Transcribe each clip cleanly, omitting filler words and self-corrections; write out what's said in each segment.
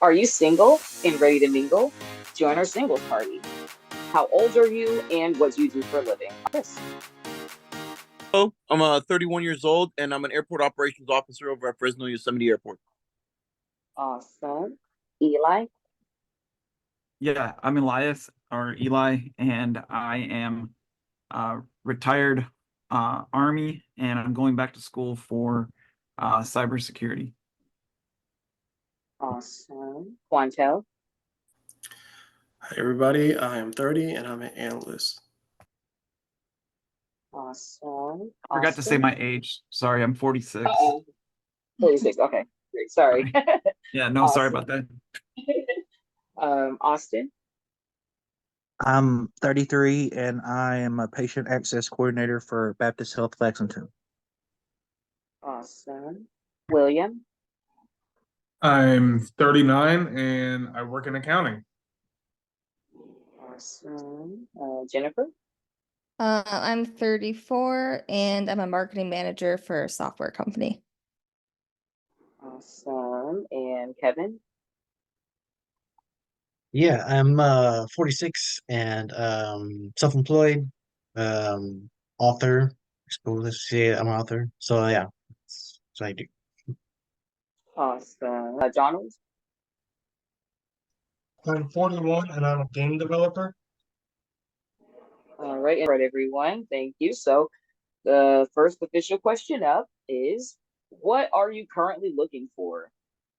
Are you single and ready to mingle? Join our singles party. How old are you and what do you do for a living? Chris. Hello, I'm 31 years old and I'm an airport operations officer over at Fresno Yosemite Airport. Awesome. Eli. Yeah, I'm Elias or Eli, and I am retired Army, and I'm going back to school for cybersecurity. Awesome. Quantel. Hi, everybody. I am 30 and I'm an analyst. Awesome. Forgot to say Austin. my age. Sorry, I'm 46. Uh-oh. 46. Okay. Great. Sorry. Sorry. Yeah, no, sorry about Awesome. that. Austin. I'm 33 and I am a patient access coordinator for Baptist Health Lexington. Awesome. William. I'm 39 and I work in accounting. Awesome. Jennifer. I'm 34 and I'm a marketing manager for a software company. Awesome. And Kevin. Yeah, I'm 46 and self-employed, author. I suppose let's say I'm an author. So yeah, that's what I do. Awesome. Donald. I'm 41 and I'm a game developer. All right, everyone. Thank you. So the first official question up is, what are you currently looking for?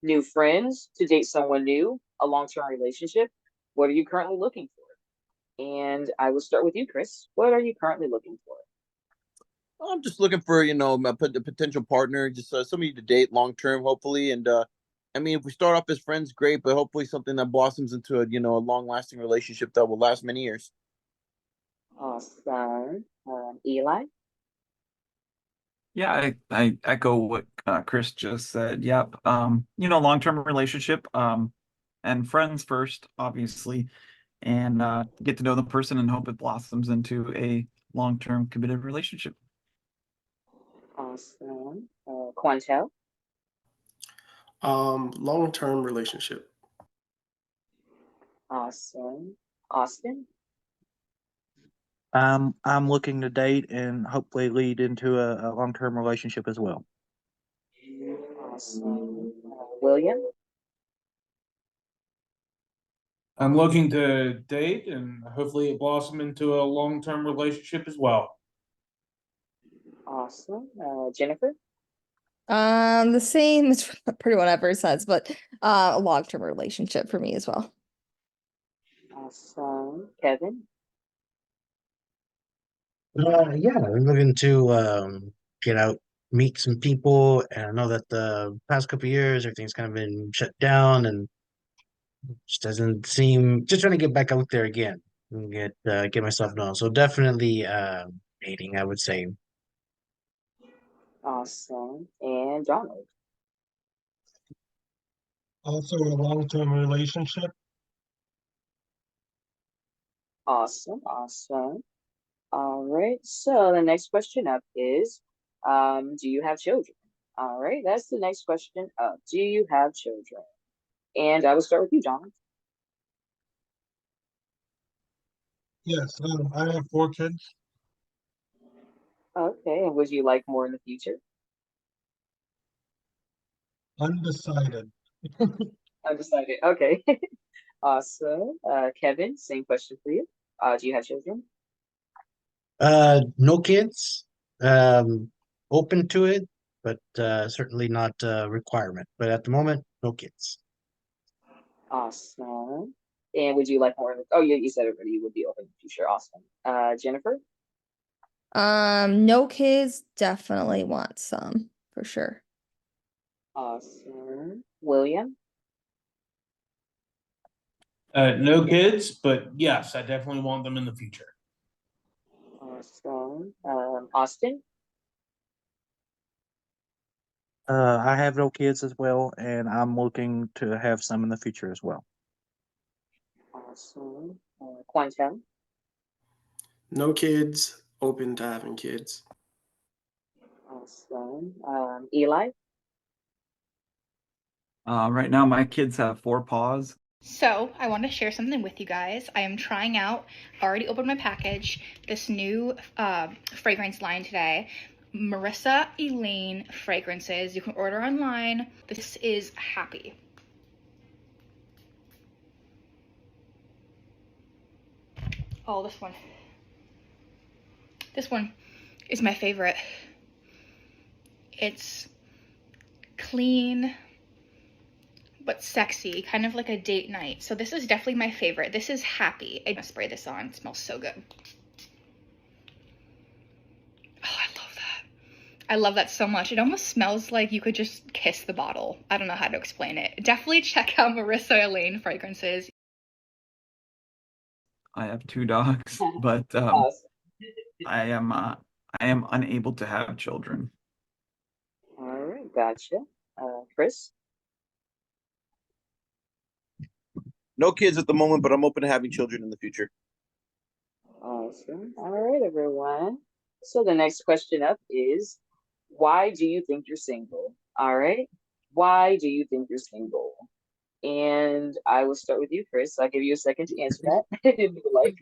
New friends, to date someone new, a long-term relationship? What are you currently looking for? And I will start with you, Chris. What are you currently looking for? I'm just looking for, a potential partner, just somebody to date long term, hopefully. And I mean, if we start off as friends, great, but hopefully something that blossoms into a long lasting relationship that will last many years. Awesome. Eli. Yeah, I echo what Chris just said. Yep. Long-term relationship, and friends first, obviously, and get to know the person and hope it blossoms into a long-term committed relationship. Awesome. Quantel. Long-term relationship. Awesome. Austin. I'm looking to date and hopefully lead into a long-term relationship as well. Awesome. William. I'm looking to date and hopefully it blossom into a long-term relationship as well. Awesome. Jennifer. The same, it's pretty whatever it says, but a long-term relationship for me as well. Awesome. Kevin. Yeah, I'm looking to get out, meet some people, and I know that the past couple of years everything's kind of been shut down and just doesn't seem. Just trying to get back out there again and get myself known. So definitely dating, I would say. Awesome. And Donald. Also a long-term relationship. Awesome. Awesome. All right. So the next question up is, do you have children? All right. That's the next question up. Do you have children? And I will start with you, Donald. Yes, I have 4 kids. Okay. And would you like more in the future? Undecided. Undecided. Okay. Awesome. Kevin, same question for you. Do you have children? No kids. Um, Open to it, but certainly not a requirement. But at the moment, no kids. Awesome. And would you like more? Oh, yeah, you said already you would be open in the future. Awesome. Jennifer? No kids, definitely want some for sure. Awesome. William? No kids, but yes, I definitely want them in the future. Awesome. Austin? I have no kids as well, and I'm looking to have some in the future as well. Awesome. Quantel? No kids, open to having kids. Awesome. Eli? Right now, my kids have 4 paws. So, I want to share something with you guys. I am trying out, already opened my package, this new fragrance line today. Marissa Elaine fragrances. You can order online. This is Happy. Oh, this one. This one is my favorite. It's clean but sexy, kind of like a date night. So this is definitely my favorite. This is Happy. I'm gonna spray this on. It smells so good. Oh, I love that. I love that so much. It almost smells like you could just kiss the bottle. I don't know how to explain it. Definitely check out Marissa Elaine fragrances. I have 2 dogs, but Awesome. I am unable to have children. All right, gotcha. Chris? No kids at the moment, but I'm open to having children in the future. Awesome. All right, everyone. So the next question up is, why do you think you're single? All right. Why do you think you're single? And I will start with you, Chris. I'll give you a second to answer that if you like.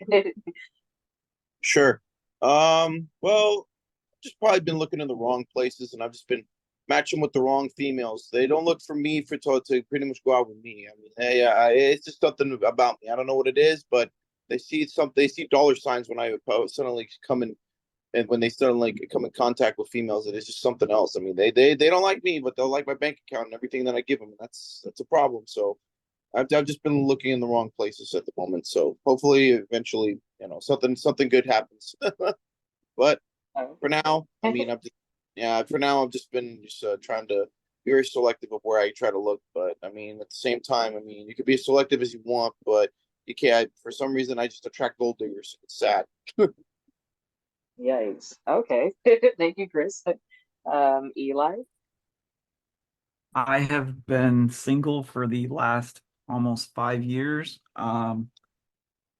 Sure. Well, just probably been looking in the wrong places, and I've just been matching with the wrong females. They don't look for me to pretty much go out with me. I mean, it's just something about me. I don't know what it is, but they see dollar signs when I suddenly come in, and when they suddenly come in contact with females, it is just something else. I mean, they don't like me, but they'll like my bank account and everything that I give them. And that's a problem. So I've just been looking in the wrong places at the moment. So hopefully, eventually, something good happens. But for now, I mean, for now, I've just been trying to be very selective of where I try to look. But I mean, at the same time, I mean, you can be as selective as you want, but you can't. For some reason, I just attract gold diggers. It's sad. Yikes. Okay. Thank you, Chris. Eli? I have been single for the last almost 5 years.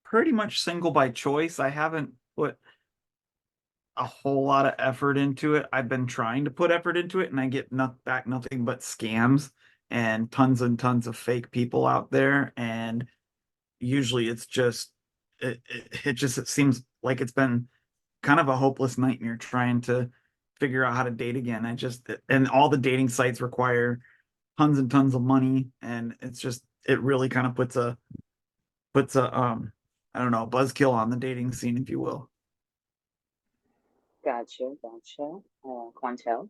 Pretty much single by choice. I haven't put a whole lot of effort into it. I've been trying to put effort into it, and I get back nothing but scams and tons of fake people out there. And usually it's just it seems like it's been kind of a hopeless nightmare trying to figure out how to date again. And all the dating sites require tons and tons of money, and it really kind of puts a I don't know, buzzkill on the dating scene, if you will. Gotcha, gotcha. Quantel?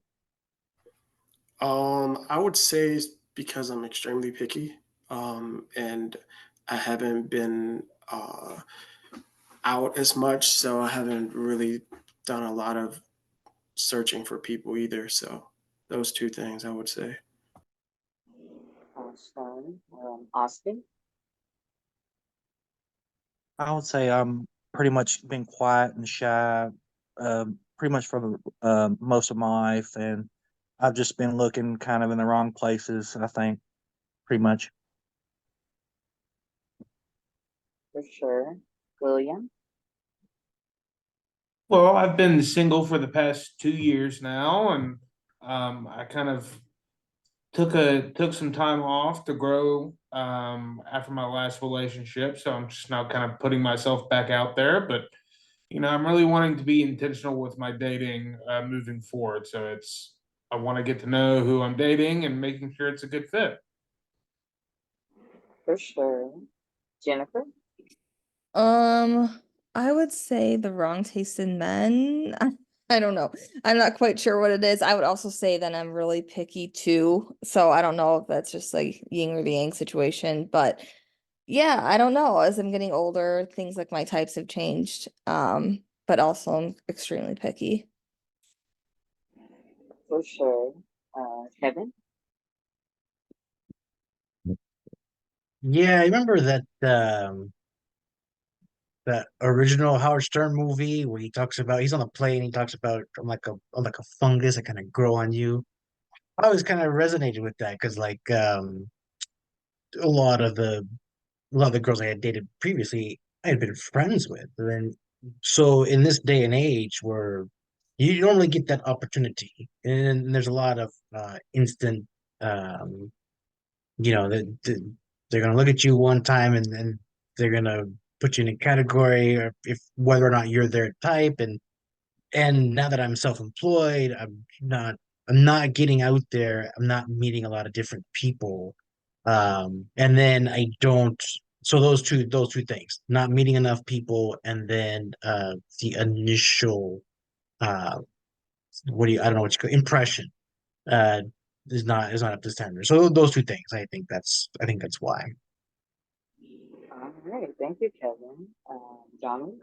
I would say it's because I'm extremely picky, and I haven't been out as much, so I haven't really done a lot of searching for people either. So those two things I would say. Awesome. Austin? I would say I'm pretty much been quiet and shy, pretty much for the most of my life, and I've just been looking kind of in the wrong places. I think pretty much. For sure. William? Well, I've been single for the past 2 years now, and I kind of took some time off to grow after my last relationship. So I'm just now kind of putting myself back out there. But I'm really wanting to be intentional with my dating moving forward. So I want to get to know who I'm dating and making sure it's a good fit. For sure. Jennifer? Um, I would say the wrong taste in men. I don't know. I'm not quite sure what it is. I would also say that I'm really picky too. So I don't know if that's just like yin or the yang situation. But yeah, I don't know. As I'm getting older, things like my types have changed. But also I'm extremely picky. For sure. Kevin? Yeah, I remember that original Howard Stern movie where he's on a plane, he talks about I'm like a fungus that kind of grow on you. I always kind of resonated with that because a lot of the a lot of the girls I had dated previously, I had been friends with. And then, so in this day and age where you normally get that opportunity, and there's a lot of instant, um, you know that they're gonna look at you one time and then they're gonna put you in a category, or if whether or not you're their type. And now that I'm self-employed, I'm not getting out there. I'm not meeting a lot of different people. And then I don't so those two things, not meeting enough people, and then the initial uh I don't know what you call impression uh is not up to standard. So those two things, I think that's why. All right, thank you, Kevin. Donald.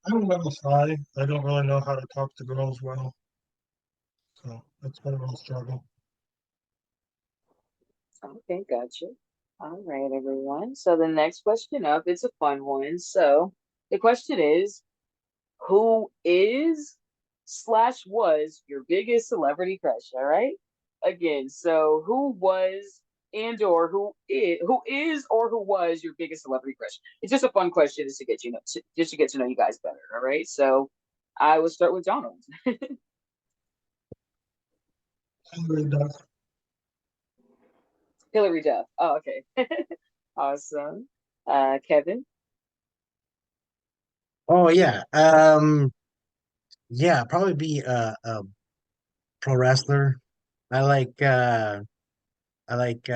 I'm a little shy. I don't really know how to talk to girls well, so that's been a real struggle. Okay, gotcha. All right, everyone. So the next question up, it's a fun one. So the question is, who is slash was your biggest celebrity crush? All right. Again, so who was and or who is or who was your biggest celebrity crush? It's just a fun question just to get just to get to know you guys better. All right. So I will start with Donald. Hilary Duff. Hillary Duff. Oh, okay. Awesome. Kevin. Oh yeah. Yeah, probably be a pro wrestler. I like uh I like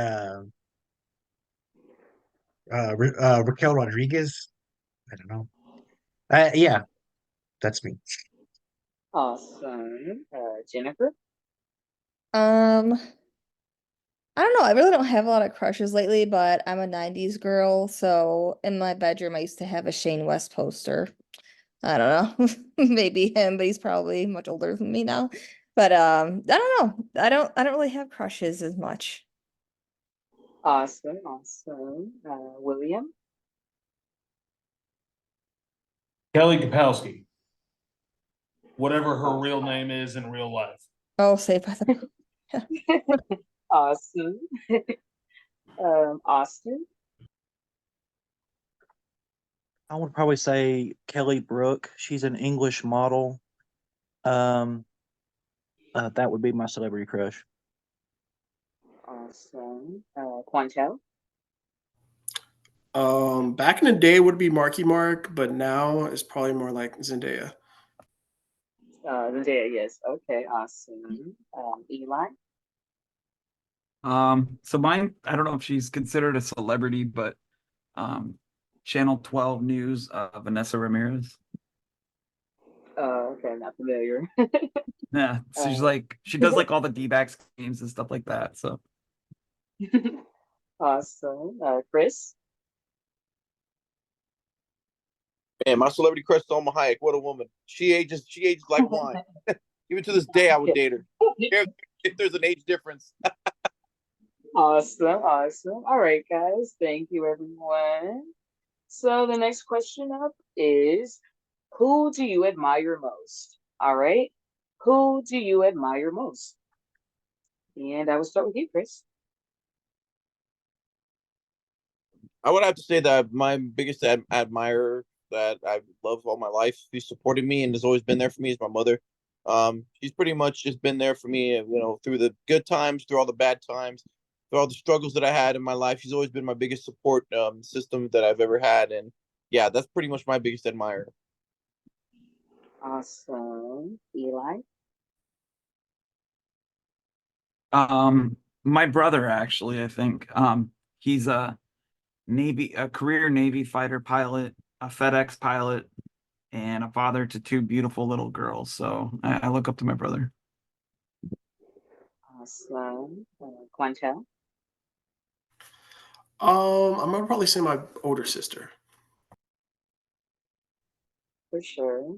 Raquel Rodriguez. I don't know. Yeah, that's me. Awesome. Jennifer. Um, I don't know. I really don't have a lot of crushes lately, but I'm a 90s girl, so in my bedroom I used to have a Shane West poster. I don't know. Maybe him, but he's probably much older than me now. But I don't know. I don't really have crushes as much. Awesome. Awesome. William. Kelly Kapowski, whatever her real Awesome. name is in real life. Oh, Saved by the Bell. Awesome. Austin. I would probably say Kelly Brook. She's an English model. Um, that would be my celebrity crush. Awesome. Quantel. Back in the day would be Marky Mark, but now it's probably more like Zendaya. Zendaya, yes. Okay, awesome. Eli. So mine, I don't know if she's considered a celebrity, but um, Channel 12 News, Vanessa Ramirez. Okay, not familiar. Yeah, so she's uh, like she does like all the D-backs games and stuff like that. So awesome. Chris. Man, my celebrity crush is Salma Hayek. What a woman. She ages like wine. Even to this day, I would date her. If there's an age difference. Awesome, awesome. All right, guys. Thank you, everyone. So the next question up is, who do you admire most? All right. Who do you admire most? And I will start with you, Chris. I would have to say that my biggest admirer that I've loved all my life, who's supported me and has always been there for me, is my mother. She's pretty much just been there for me, through the good times, through all the bad times, through all the struggles that I had in my life. She's always been my biggest support system that I've ever had, and yeah, that's pretty much my biggest admirer. Awesome. Eli. my brother actually, I think, he's a career Navy fighter pilot, a FedEx pilot, and a father to two beautiful little girls. So I look up to my brother. Awesome. Quantel. I'm gonna probably say my older sister. For sure.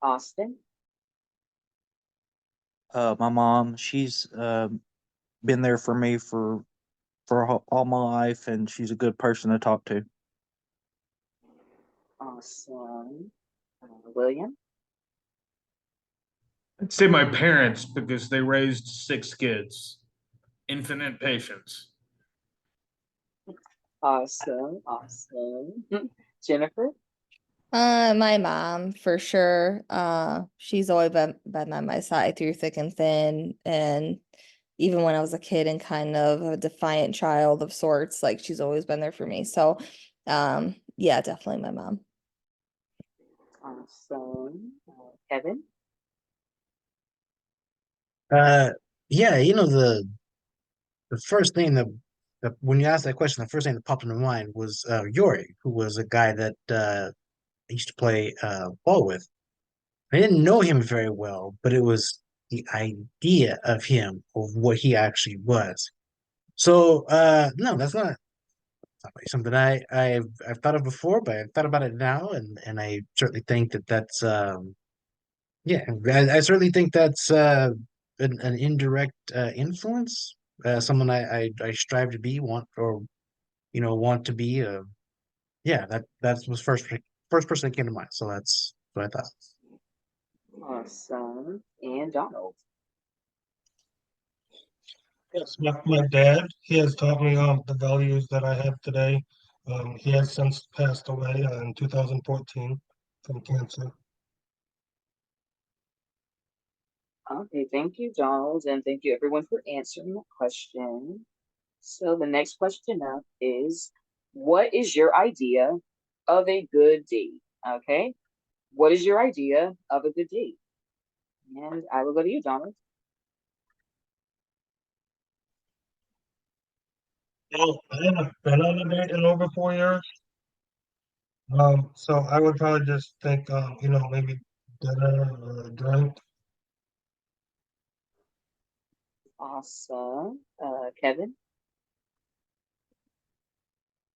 Austin. My mom. She's been there for me for all my life, and she's a good person to talk to. Awesome. William. I'd say my parents because they raised 6 kids. Infinite patience. Awesome. Awesome. Jennifer. My mom for sure. She's always been by my side through thick and thin, and even when I was a kid and kind of a defiant child of sorts. Like she's always been there for me. So yeah, definitely my mom. Awesome. Kevin? Uh, yeah, the first thing that when you asked that question, the first thing that popped into mind was Yori, who was a guy that I used to play ball with. I didn't know him very well, but it was the idea of him, of what he actually was. So no, that's not really something I've thought of before, but I've thought about it now, and I certainly think that that's yeah, I certainly think that's an indirect influence, someone I strive to be, want to be. Yeah, that was first person that came to mind. So that's what I thought. Awesome. And Donald. Yes, my dad, he has taught me the values that I have today. He has since passed away in 2014 from cancer. Okay, thank you, Donald, and thank you everyone for answering the question. So the next question up is, what is your idea of a good date? Okay, what is your idea of a good date? And I will go to you, Donald. Well, I haven't been on a date in over 4 years. So I would probably just think, maybe dinner or a drink. Awesome. Kevin.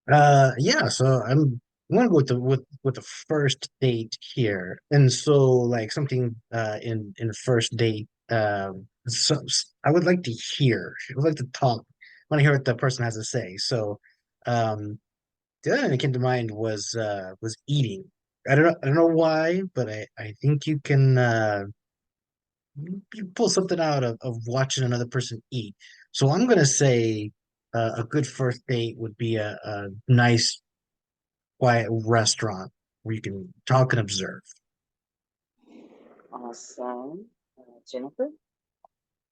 Yeah, so I'm gonna go with the first date here, and so like something in the first date, I would like to hear, I would like to talk, I want to hear what the person has to say. So, the other thing that came to mind was eating. I don't know why, but I think you pull something out of watching another person eat. So I'm gonna say a good first date would be a nice quiet restaurant where you can talk and observe. Awesome. Jennifer.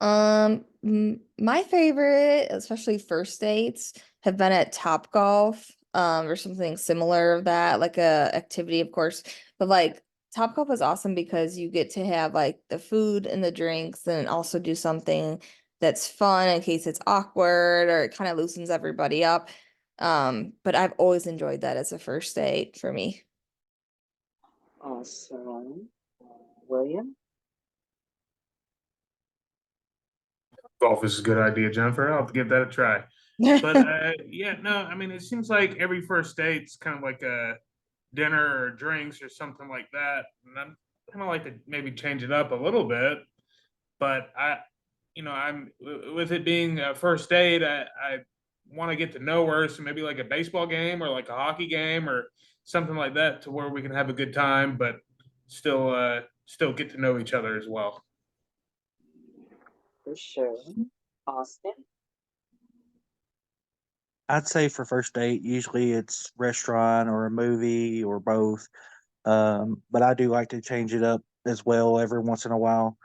My favorite, especially first dates, have been at Top Golf, or something similar of that, like a activity, of course. But like Top Golf is awesome because you get to have like the food and the drinks and also do something that's fun in case it's awkward or it kind of loosens everybody up. But I've always enjoyed that as a first date for me. Awesome. William. Golf is a good idea, Jennifer. I'll have to give that a try. But yeah, no, I mean, it seems like every first date's kind of like a dinner or drinks or something like that. And I'm kind of like to maybe change it up a little bit. But I'm with it being a first date, I want to get to know her. So maybe like a baseball game or like a hockey game or something like that to where we can have a good time, but still get to know each other as well. For sure. Austin. I'd say for first date, usually it's restaurant or a movie or both. But I do like to change it up as well every once in a while.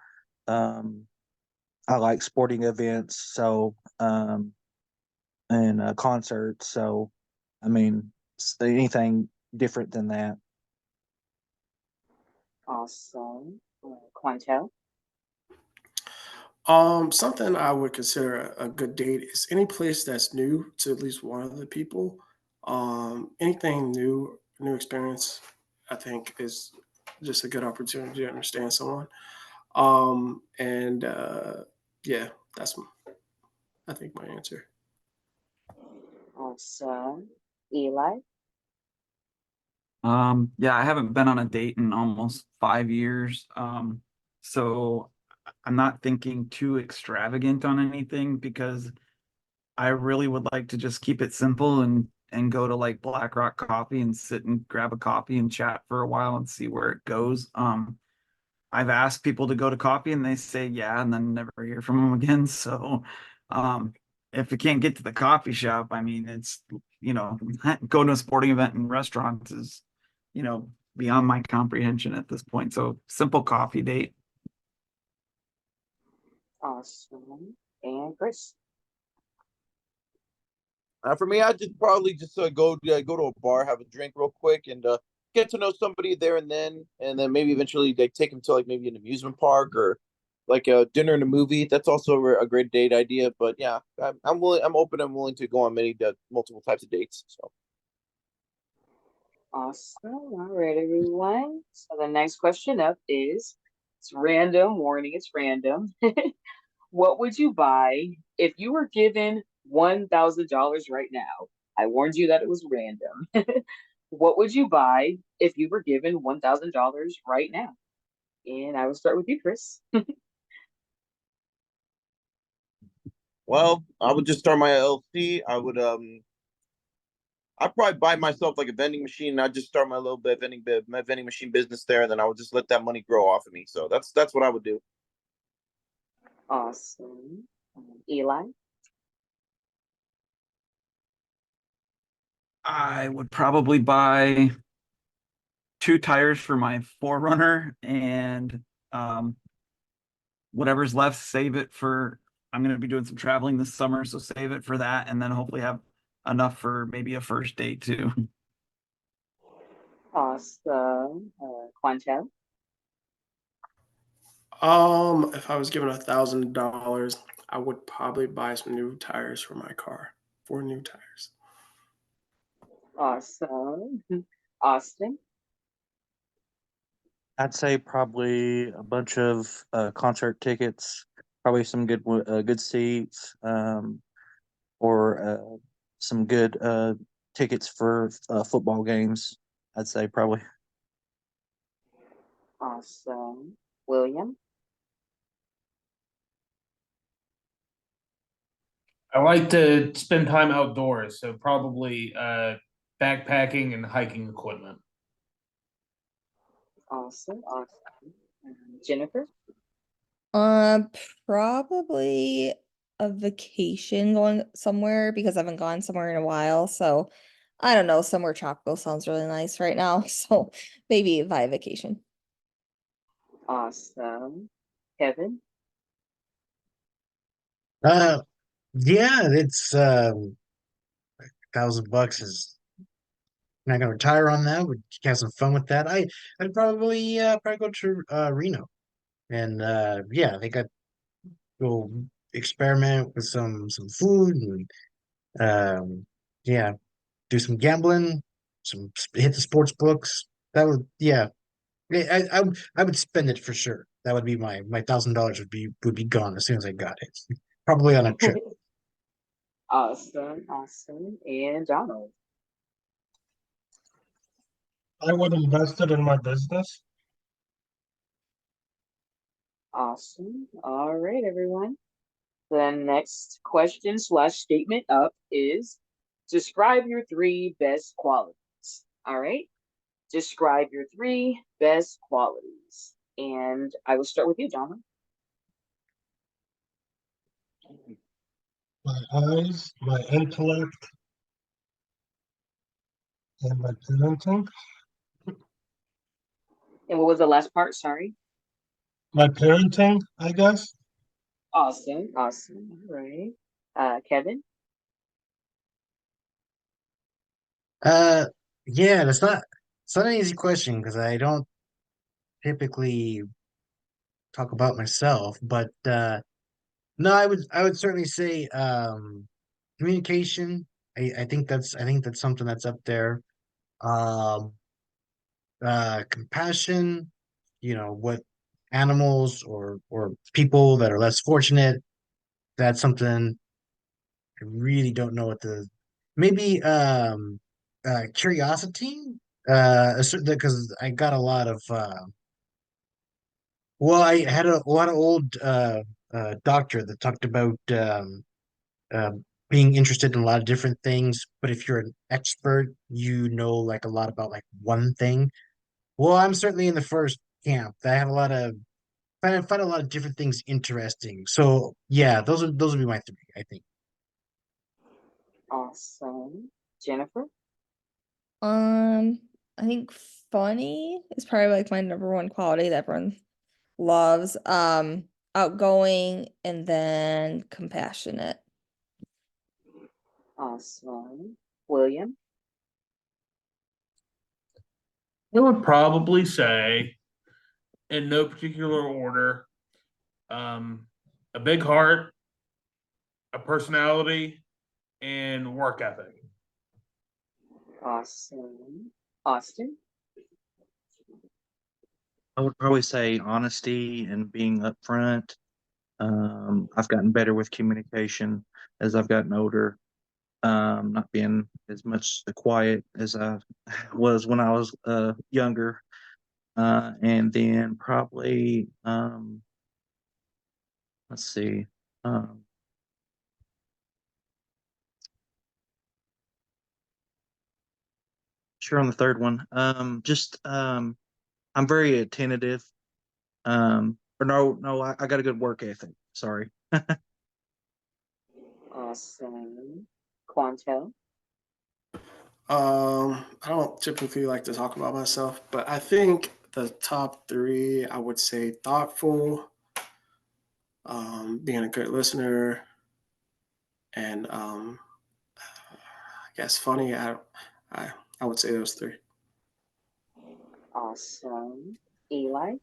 Um, I like sporting events, so and concerts. So, I mean, anything different than that. Awesome. Quantel. Something I would consider a good date is any place that's new to at least one of the people. Anything new experience, I think is just a good opportunity to understand someone. And yeah, that's I think my answer. Awesome. Eli. Yeah, I haven't been on a date in almost 5 years. So I'm not thinking too extravagant on anything because I really would like to just keep it simple and go to like Black Rock Coffee and sit and grab a coffee and chat for a while and see where it goes. I've asked people to go to coffee and they say yeah and then never hear from them again. So um if it can't get to the coffee shop, I mean it's going to a sporting event and restaurants is beyond my comprehension at this point. So simple coffee date. Awesome. And Chris. For me, I'd just probably just go to a bar, have a drink real quick, and get to know somebody there and then maybe eventually like take them to like maybe an amusement park or like a dinner and a movie. That's also a great date idea. But yeah, I'm willing, I'm open, I'm willing to go on many multiple types of dates. So Awesome. All right, everyone. So the next question up is it's random. Warning, it's random. What would you buy if you were given $1,000 right now? I warned you that it was random. What would you buy if you were given $1,000 right now? And I will start with you, Chris. well, I would just start my LLC. I'd probably buy myself like a vending machine and I'd just start my little bit my vending machine business there, and then I would just let that money grow off of me. So that's what I would do. Awesome. Eli. I would probably buy 2 tires for my Forerunner and whatever's left, save it for. I'm going to be doing some traveling this summer, so save it for that, and then hopefully have enough for maybe a first date too. Awesome. Quantel. If I was given $1,000, I would probably buy some new tires for my car. 4 new tires. Awesome. Austin. I'd say probably a bunch of concert tickets, probably some good seats, or some good tickets for football games. I'd say probably. Awesome. William. I like to spend time outdoors, so probably backpacking and hiking equipment. Awesome. Jennifer. Um, Probably a vacation going somewhere because I haven't gone somewhere in a while. So I don't know, somewhere tropical sounds really nice right now. So maybe via vacation. Awesome. Kevin. Uh, yeah, it's $1,000 is not gonna retire on that. Would have some fun with that. I'd probably go to Reno and yeah, they got go experiment with some food and yeah, do some gambling, some hit the sports books. That would yeah, I would spend it for sure. That would be my $1,000 would be gone as soon as I got it. Probably on a trip. Awesome. And Donald. I would invest it in my business. Awesome. All right, everyone. The next question slash statement up is describe your three best qualities. All right. Describe your three best qualities. And I will start with you, Donald. My eyes, my intellect, and my parenting. And what was the last part? Sorry. My parenting, I guess. Awesome. All right. Kevin. Uh, yeah, it's not an easy question because I don't typically talk about myself, but no, I would certainly say communication. I think that's something that's up there. Um, Compassion, you know, what animals or people that are less fortunate. That's something I really don't know what the maybe curiosity. Because I got a lot of well, I had a lot of old doctor that talked about uh, being interested in a lot of different things, but if you're an expert, you know like a lot about like one thing. Well, I'm certainly in the first camp. I have a lot of find a lot of different things interesting. So yeah, those would be my three, I think. Awesome. Jennifer. Um, I think funny is probably like my number one quality that everyone loves. outgoing, and then compassionate. Awesome. William? I would probably say, in no particular order, a big heart, a personality, and work ethic. Awesome. Austin? I would probably say honesty and being upfront. I've gotten better with communication as I've gotten older. Not being as much the quiet as I was when I was younger. And then probably let's see. Um, sure on the third one. Just I'm very attentive. Or no, I got a good work ethic. Sorry. Awesome. Quantel? I don't typically like to talk about myself, but I think the top three, I would say thoughtful, being a good listener, and I guess funny. I, I would say those three. Awesome. Eli?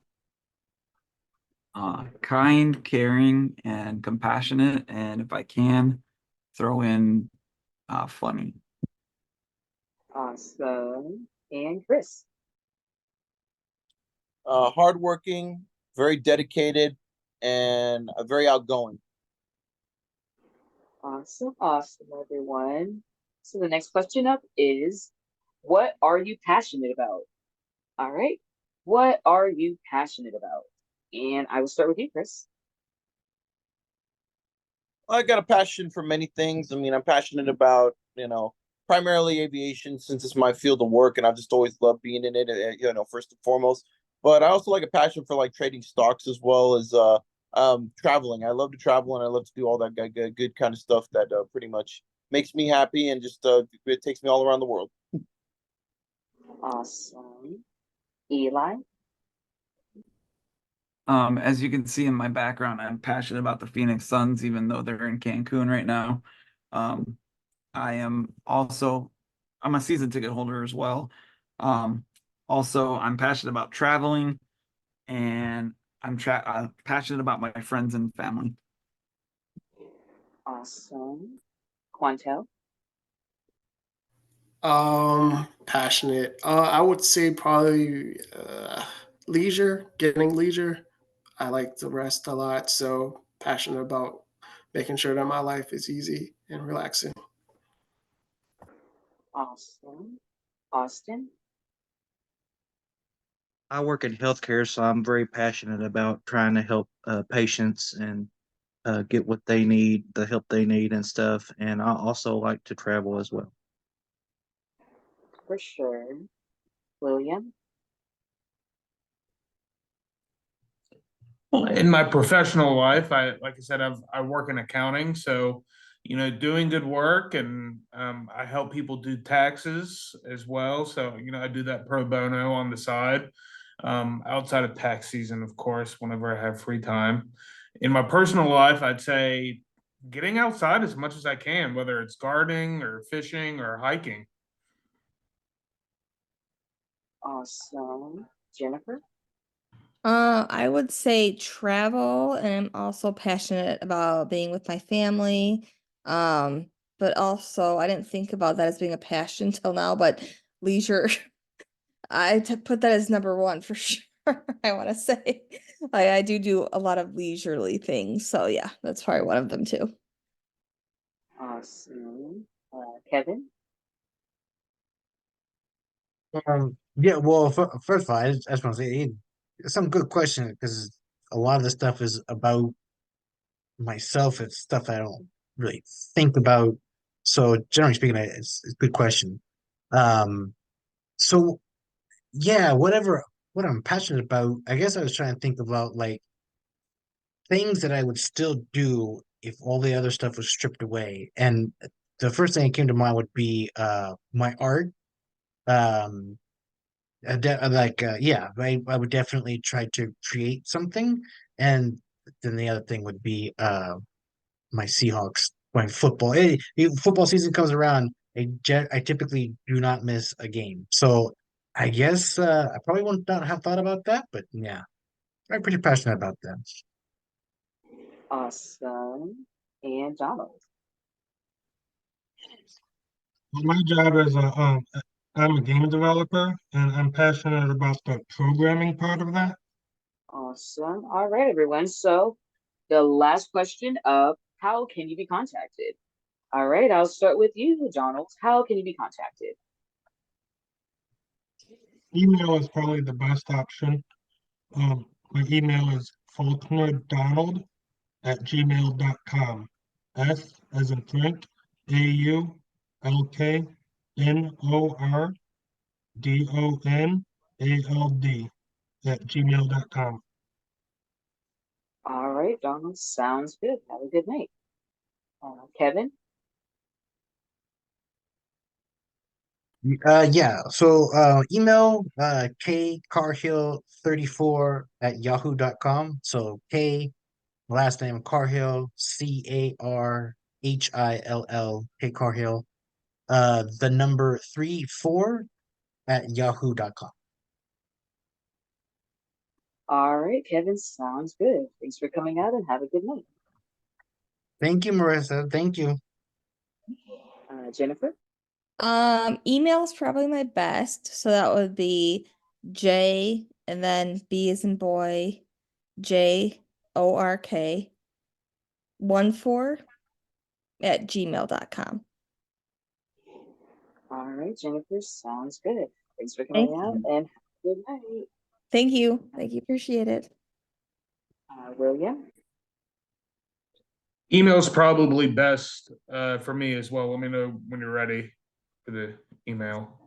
Kind, caring, and compassionate, and if I can, throw in funny. Awesome. And Chris? Hardworking, very dedicated, and very outgoing. Awesome. Awesome, everyone. So the next question up is, what are you passionate about? All right. What are you passionate about? And I will start with you, Chris. I got a passion for many things. I mean, I'm passionate about, primarily aviation since it's my field of work and I've just always loved being in it, first and foremost. But I also like a passion for like trading stocks as well as traveling. I love to travel and I love to do all that good kind of stuff that pretty much makes me happy and just it takes me all around the world. Awesome. Eli? As you can see in my background, I'm passionate about the Phoenix Suns, even though they're in Cancun right now. Um, I am also I'm a season ticket holder as well. Um, Also, I'm passionate about traveling, and passionate about my friends and family. Awesome. Quantel? Passionate. I would say probably leisure, getting leisure. I like to rest a lot, so passionate about making sure that my life is easy and relaxing. Awesome. Austin? I work in healthcare, so I'm very passionate about trying to help patients and get what they need, the help they need, and stuff. And I also like to travel as well. For sure. William? Well, in my professional life, like I said, I work in accounting, so doing good work, and I help people do taxes as well. So I do that pro bono on the side, outside of tax season, of course, whenever I have free time. In my personal life, I'd say getting outside as much as I can, whether it's gardening or fishing or hiking. Awesome. Jennifer? I would say travel, and I'm also passionate about being with my family. But also I didn't think about that as being a passion till now, but leisure, put that as number one for sure. I want to say I do a lot of leisurely things, so yeah, that's probably one of them too. Awesome. Kevin? Yeah, well, first of all, I just want to say it's some good question because a lot of the stuff is about myself. It's stuff I don't really think about. So generally speaking, it's a good question. Um, so yeah, what I'm passionate about, I guess I was trying to think about like things that I would still do if all the other stuff was stripped away. And the first thing that came to mind would be my art. Um, yeah, I would definitely try to create something, and then the other thing would be my Seahawks playing football. Football season comes around, I typically do not miss a game. So I guess I probably wouldn't not have thought about that, but yeah, I'm pretty passionate about that. Awesome. And Donald. Well, my job is I'm a game developer, and I'm passionate about the programming part of that. Awesome. All right, everyone. So the last question of how can you be contacted? All right, I'll start with you, Donald. How can you be contacted? Email is probably the best option. My email is faulknerdonald@gmail.com. F as in Frank, AULKNORDONALD All right, Donald. Sounds good. Have a good night. Kevin. Yeah, so email kcarhill34@yahoo.com. So K, last name Carhill, CARHILL, K Carhill, the number 34 at yahoo.com. All right, Kevin. Sounds good. Thanks for coming out and have a good night. Thank you, Marissa. Thank you. Jennifer. Email is probably my best. So that would be J and then B as in boy, JORK 14 @gmail.com. All right, Jennifer. Sounds good. Thanks for Thank coming out you. and have a good night. Thank you. Thank you. Appreciate it. William. Email's probably best for me as well. Let me know when you're ready for the email.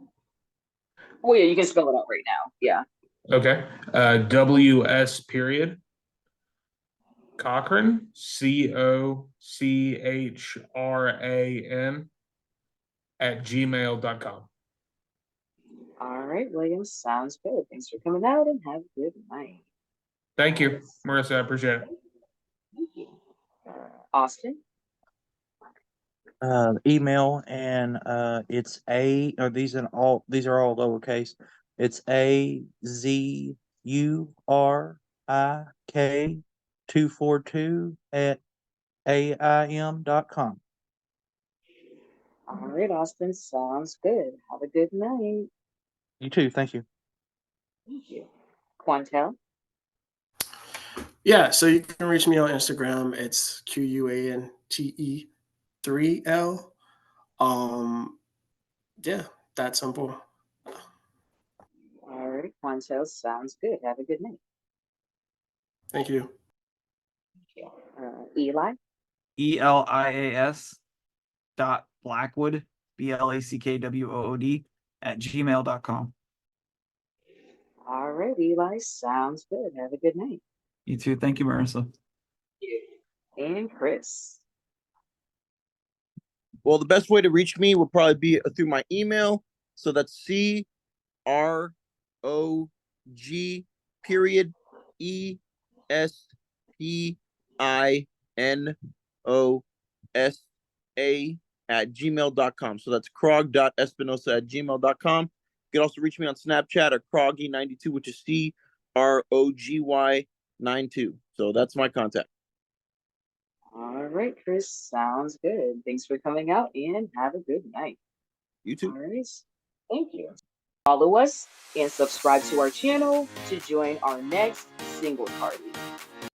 Oh yeah, you can spell it out right now. Yeah. Okay. WS period Cochran, COCHRAN @gmail.com. All right, William. Sounds good. Thanks for coming out and have a good night. Thank you, Marissa. I appreciate it. Thank you. Austin. Email and it's a or these are all lowercase. It's AZURIK 242 @AIM.com. All right, Austin. Sounds good. Have a good night. You too. Thank you. Thank you. Quantel. Yeah, so you can reach me on Instagram. It's QUANTE3L. Yeah, that simple. All right, Quantel. Sounds good. Have a good night. Thank you. Eli. ELIAS.Blackwood BLACKWOOD @gmail.com. All right, Eli. Sounds good. Have a good night. You too. Thank you, Marissa. And Chris. Well, the best way to reach me would probably be through my email. So that's CROGPeriod ESPINOSA at gmail.com. You can also reach me on Snapchat at Croggy92, which is CROGY92. So that's my contact. All right, Chris. Sounds good. Thanks for coming out and have a good night. You too. All right. Thank you. Follow us and subscribe to our channel to join our next single party.